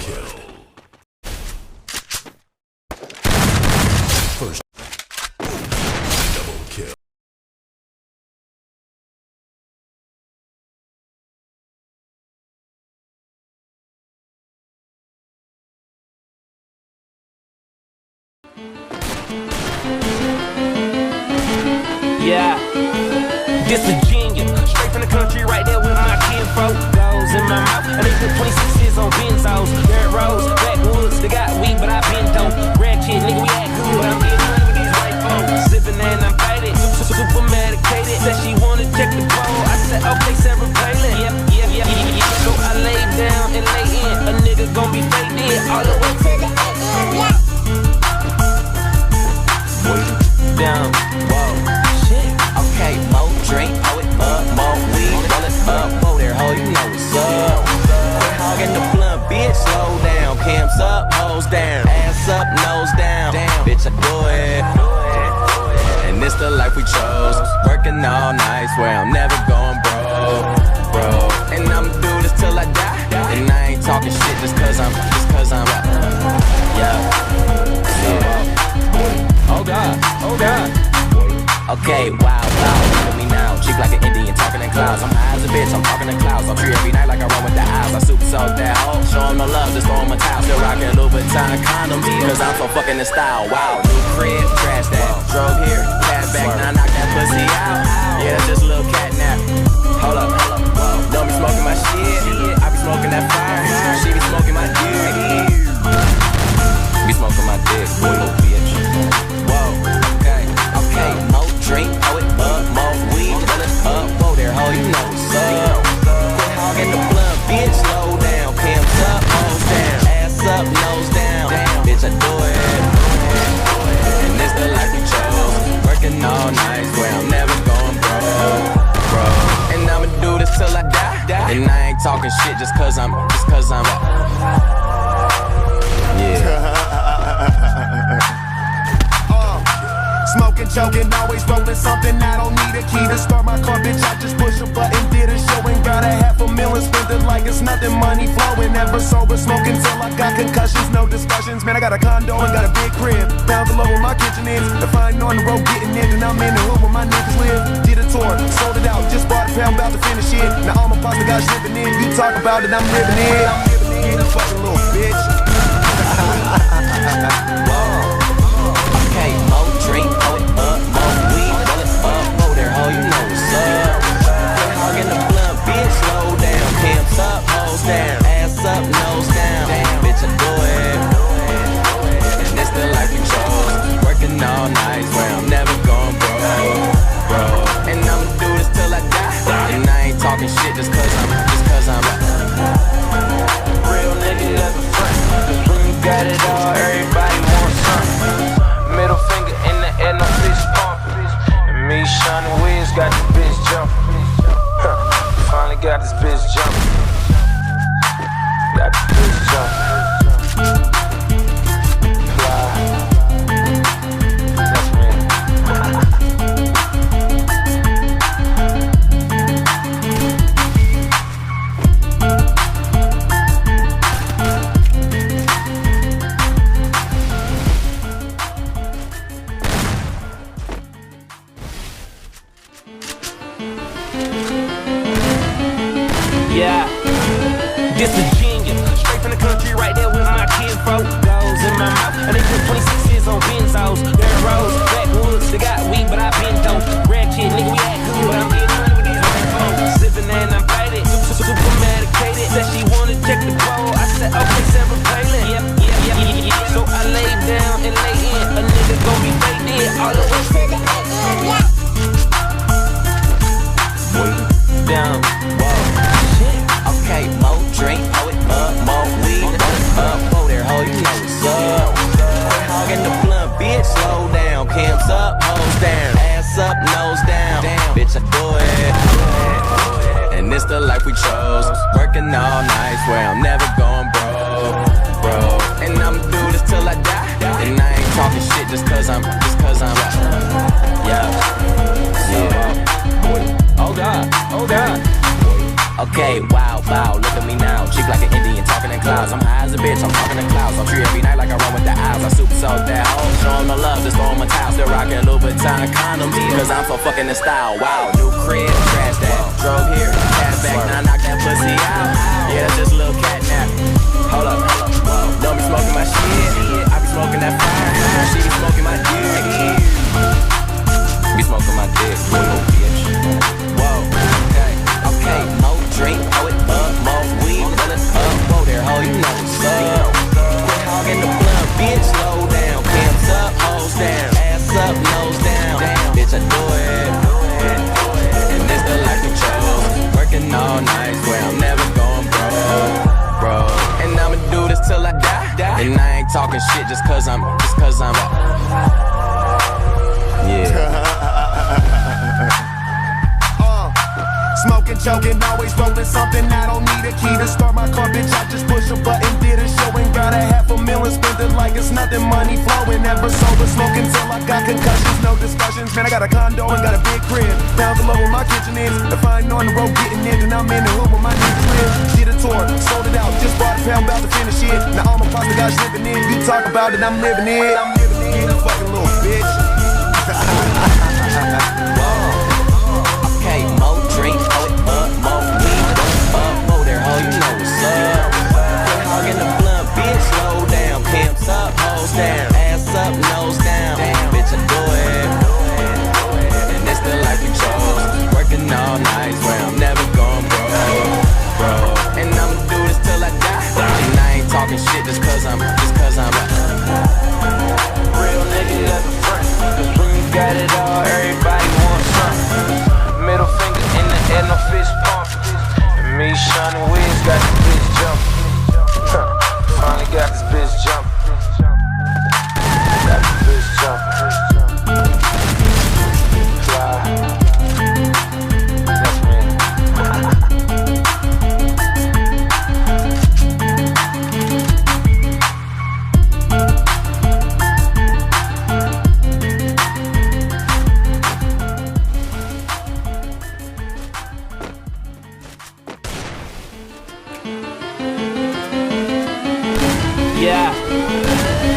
kill. First double kill. Yeah, this Virginia, straight from the country, right there with my kinfolk. Goes in my mouth, and they put 26s on benzos. Dirt roads, backwoods, they got weed, but I been dope. Ratchet, nigga, we act good, I'm getting money with these white folks. Sipping and I'm faded, super medicated. Said she wanna check the pole, I said okay, Sarah Palin. Yeah. So I lay down and lay in, a nigga gon' be faded all the way to the end. Down, whoa, shit. Okay, more drink, hold it up, more weed, roll it up, whoa there, ho, you know what's up. Quit hogging the blunt, bitch, slow down. Pimps up, hoes down, ass up, nose down. Damn, bitch, I do it. And it's the life we chose, working all night, swear I'm never going broke. And I'ma do this till I die. And I ain't talking shit just cause I'm yeah. Oh God. Okay, wow, look at me now. Cheek like an Indian, talking in clouds. I'm high as a bitch, I'm talking in clouds. I'm free every night like I run with the owls. I super soak that hoe, show 'em no love, just throw 'em a towel. Still rockin' Louboutin condoms, cause I'm so fucking in style. Wow, new crib, trash that. Drove here, cat back, now I knock that pussy out. Yeah, that's just a little cat nap. Hold up, don't be smoking my shit. I be smoking that fire, she be smoking my dick. Be smoking my dick, little bitch. Okay, more drink, hold it up, more weed, roll it up, whoa there, ho, you know what's up. Quit hogging the blunt, bitch, slow down. Pimps up, hoes down, ass up, nose down. Bitch, I do it. And it's the life we chose, working all night, swear I'm never going broke. And I'ma do this till I die. And I ain't talking shit just cause I'm Smoking, choking, always rolling something. I don't need a key to start my car, bitch. I just push a button, did a show and got $500,000 spent it like it's nothing. Money flowing, never sober, smoking till I got concussions. No discussions, man. I got a condo and got a big crib down below where my kitchen is. The fine on the road getting in, and I'm in the hood where my niggas live. Did a tour, sold it out, just bought a pound, about to finish it. Now all my pasta got shipping in. You talk about it, I'm living it. Fucking little bitch. Okay, more drink, hold it up, more weed, roll it up, whoa there, ho, you know what's up. Quit hogging the blunt, bitch, slow down. Pimps up, hoes down, ass up, nose down. Bitch, I do it. And it's the life we chose, working all night, swear I'm never going broke. And I'ma do this till I die. And I ain't talking shit just cause I'm real nigga never front. When you got it all, everybody wants something. Middle finger in the air, no fist pump. And me, Sean and Wiz got the bitch jumping. Finally got this bitch jumping. Got the bitch jumping. Fly. That's me. Yeah, this Virginia, straight from the country, right there with my kinfolk. Goes in my mouth, and they put 26s on benzos. Dirt roads, backwoods, they got weed, but I been dope. Ratchet, nigga, we act good, I'm getting money with these white folks. Sipping and I'm faded, super medicated. Said she wanna check the pole, I said okay, Sarah Palin. Yeah. So I lay down and lay in, a nigga gon' be faded all the way to the end. Down, whoa. Okay, more drink, hold it up, more weed, roll it up, whoa there, ho, you know what's up. Quit hogging the blunt, bitch, slow down. Pimps up, hoes down, ass up, nose down. Bitch, I do it. And it's the life we chose, working all night, swear I'm never going broke. And I'ma do this till I die. And I ain't talking shit just cause I'm yeah. Oh God. Okay, wow, look at me now. Cheek like an Indian, talking in clouds. I'm high as a bitch, I'm talking in clouds. I'm free every night like I run with the eyes. I super soak that hoe, show 'em the love, just throw 'em a towel. Still rockin' Louboutin condoms, cause I'm so fucking in style. Wow, new crib, trash that. Drove here, cash back, now I knock that pussy out. Yeah, that's just a little cat nap. Hold up, don't be smoking my shit. I be smoking that fire, she be smoking my dick. Be smoking my dick, little bitch. Whoa, okay, more drink, throw it up, more weed, roll it up. Whoa there, ho, you know what's up. Quit hogging the blunt, bitch, slow down. Pants up, hoes down, ass up, nose down. Bitch, I do it, and this the life we chose. Working all night, swear I'm never going broke. And I'ma do this till I die. And I ain't talking shit just cause I'm yeah. Smoking, choking, always rolling something. I don't need a key to start my car, bitch. I just push a button, did a show and got $500,000 spent it like it's nothing. Money flowing, never sober, smoking till I got concussions. No discussions, man. I got a condo and got a big crib. Down below where my kitchen is. If I ain't on the road getting in, then I'm in the hood where my niggas live. Did a tour, sold it out, just bought a pound, about to finish it. Now all my pasta guys living in. You talk about it, I'm living it. Fucking little bitch. Okay, more drink, throw it up, more weed, roll it up. Whoa there, ho, you know what's up. Quit hogging the blunt, bitch, slow down. Pimps up, hoes down, ass up, nose down. Bitch, I do it, and it's the life we chose. Working all night, swear I'm never going broke. And I'ma do this till I die. And I ain't talking shit just cause I'm real nigga never front. Cause when you got it all, everybody wants something. Middle finger in the air, no fist pump. And me, Sean and Wiz got this bitch jumping. Finally got this bitch jumping. Got this bitch jumping. Fly. That's me. Yeah,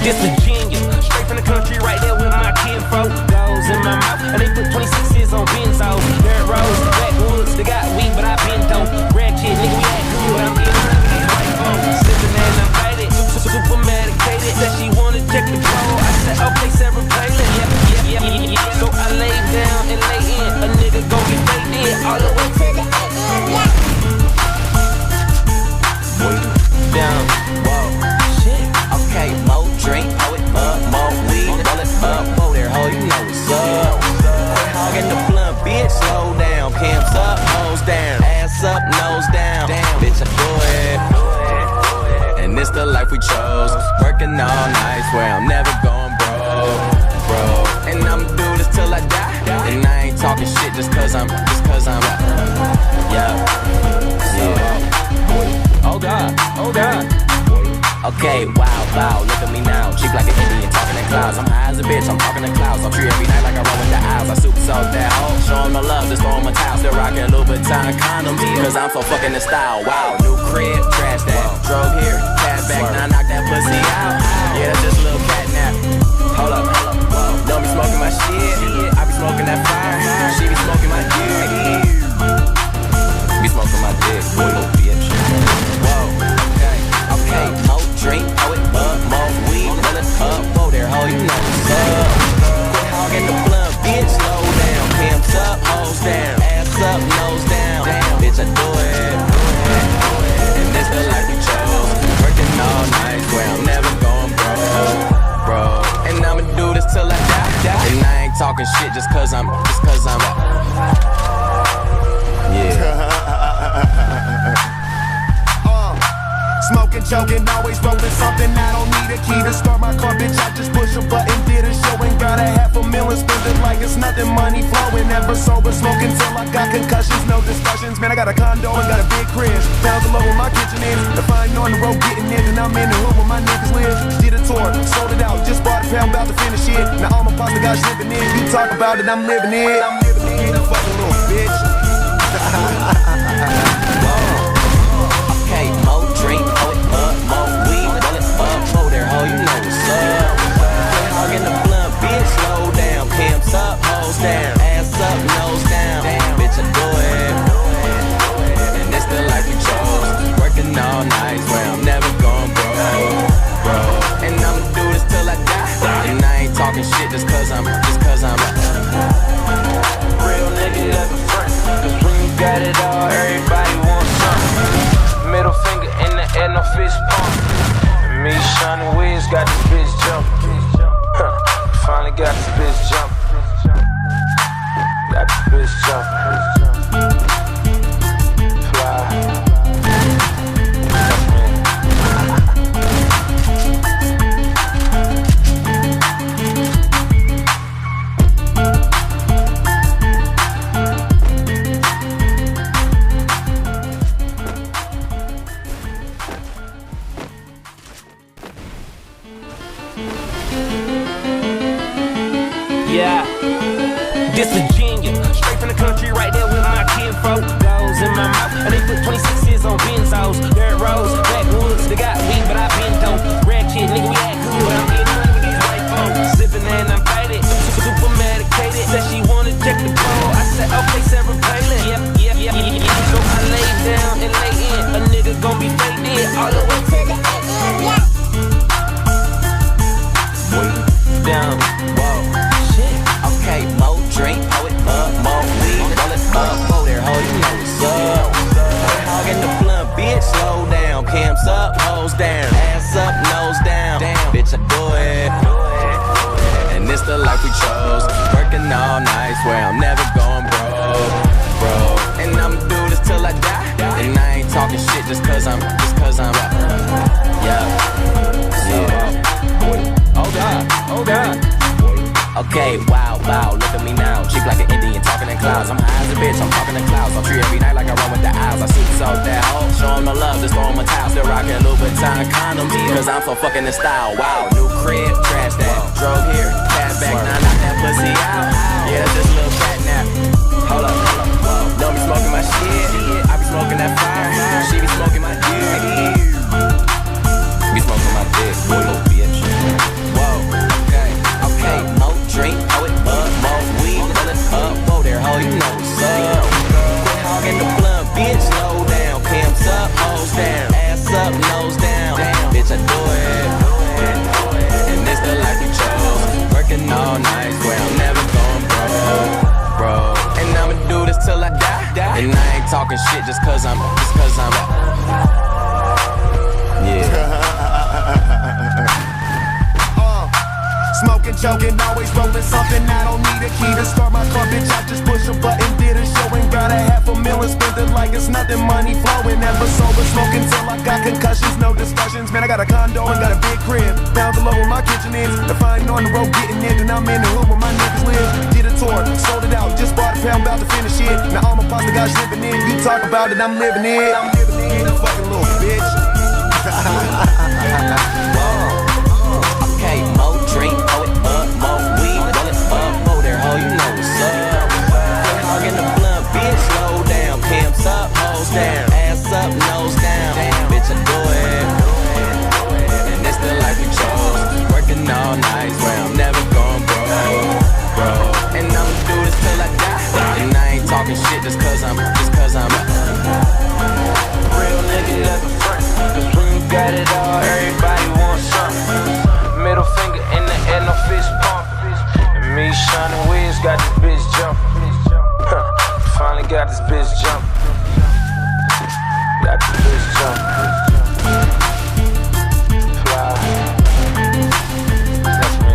this a genius. Straight from the country, right there with my kinfolk. Goes in my mouth, and they put 26s on benzos. Dirt roads, backwoods, they got weed, but I been dope. Rag kid, nigga, we act good. I'm getting rid of these white folks. Sippin' and I'm faded, super medicated. Said she wanna check the flow. I said, okay, Sarah Palin. Yeah. So I lay down and lay in. A nigga gon' get faded all the way to the end. down. Whoa. Okay, more drink, throw it up, more weed, roll it up. Whoa there, ho, you know what's up. Quit hogging the blunt, bitch, slow down. Pimps up, hoes down, ass up, nose down. Bitch, I do it, and it's the life we chose. Working all night, swear I'm never going broke. And I'ma do this till I die. And I ain't talking shit just cause I'm yeah. Oh God. Okay, wow, look at me now. Cheek like an Indian, talking in clouds. I'm high as a bitch, I'm talking in clouds. I'm free every night like I run with the eyes. I super soak that hoe, show 'em the love, just throw 'em a towel. Still rockin' Louboutin condoms, cause I'm so fucking in style. Wow, new crib, trash that. Drove here, cash back, now I knock that pussy out. Yeah, that's just a little cat nap. Hold up, don't be smoking my shit. I be smoking that fire, she be smoking my dick. Be smoking my dick, little bitch. Whoa, okay, more drink, throw it up, more weed, roll it up. Whoa there, ho, you know what's up. Quit hogging the blunt, bitch, slow down. Pimps up, hoes down, ass up, nose down. Bitch, I do it, and this the life we chose. Working all night, swear I'm never going broke. And I'ma do this till I die. And I ain't talking shit just cause I'm yeah. Smoking, joking, always rolling something. I don't need a key to start my car, bitch. I just push a button, did a show and got $500,000 spent it like it's nothing. Money flowing, never sober, smoking till I got concussions. No discussions, man. I got a condo and got a big crib. Down below where my kitchen is. If I ain't on the road getting in, then I'm in the hood where my niggas live. Did a tour, sold it out, just bought a pound, about to finish it. Now all my pasta guys living in. You talk about it, I'm living it. Fucking little bitch. Whoa. got this bitch jumping. Finally got this bitch jumping. Got this bitch jumping. Fly. Yeah, this Virginia, straight from the country, right there with my kinfolk. Goes in my mouth, and they put 26s on benzos. Dirt roads, backwoods, they got weed, but I been dope. Red kid, nigga, we act good. I'm getting money with these white folks. Sipping and I'm faded, super medicated. Said she wanna check the ball. I said, okay, Sarah Palin. Yep. So I lay down and lay in. A nigga gon' be faded all the way to the end. Down, whoa. Okay, more drink, pour it up, more weed, roll it up, go there, ho, you know what's up. Hog in the blunt, bitch, slow down, cams up, hoes down, ass up, nose down, damn, bitch, I do it. And this the life we chose, working all night, swear I'm never going broke. And I'ma do this till I die, and I ain't talking shit just cause I'm, yeah. Hold up. Okay, wow, look at me now. Cheap like an Indian, talking in clouds. I'm high as a bitch, I'm talking in clouds. I'm free every night like I run with the eyes. I super sold that hoe, show 'em the love, just throw 'em a towel. Still rockin' Louboutin condoms, cause I'm so fucking in style. Wow, new crib, trash that. Drove here, cash back, now knock that pussy out. Yeah, that's just a little cat nap. Hold up, don't be smoking my shit. I be smoking that fire, she be smoking my dick. Be smoking my dick, boy, little bitch. Okay, more drink, pour it up, more weed, roll it up, go there, ho, you know what's up. Quit hogging the blunt, bitch, slow down, cams up, hoes down, ass up, nose down, damn, bitch, I do it. And this the life we chose, working all night, swear I'm never going broke. And I'ma do this till I die, and I ain't talking shit just cause I'm, yeah. Smoking, joking, always rolling something. I don't need a key to start my car, bitch. I just push a button, did a show and got $500,000. Spent it like it's nothing, money flowing. Never sober, smoking till I got concussions. No discussions, man. I got a condo and got a big crib. Down below where my kitchen is. If I ain't on the road getting it, then I'm in the hood where my niggas live. Did a tour, sold it out, just bought a pound, about to finish it. Now all my pasta got shipping in. You talk about it, I'm living it. Fucking little bitch. Okay, more drink, pour it up, more weed, roll it up, go there, ho, you know what's up. Quit hogging the blunt, bitch, slow down, cams up, hoes down, ass up, nose down, bitch, I do it. And this the life we chose, working all night, swear I'm never going broke. And I'ma do this till I die, and I ain't talking shit just cause I'm Real nigga never front, cause when you got it all, everybody wants something. Middle finger in the air, no fist pump. And me, Sean and Wiz got this bitch jumping. Finally got this bitch jumping. Got this bitch jumping. Fly. That's me.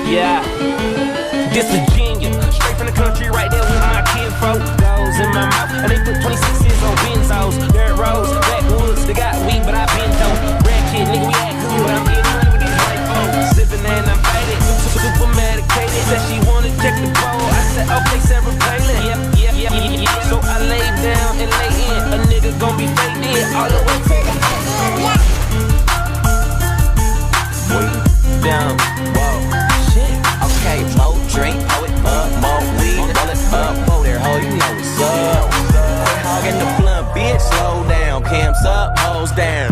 Yeah, this Virginia, straight from the country, right there with my kinfolk. Goes in my mouth, and they put 26s on benzos. Dirt roads, backwoods, they got weed, but I been dope. Red kid, nigga, we act good. I'm getting money with these white folks. Sipping and I'm faded, super medicated. Said she wanna check the ball. I said, okay, Sarah Palin. Yep. So I lay down and lay in. A nigga gon' be faded all the way to the end. down, whoa. Okay, more drink, pour it up, more weed, roll it up, go there, ho, you know what's up. Quit hogging the blunt, bitch, slow down, cams up, hoes down.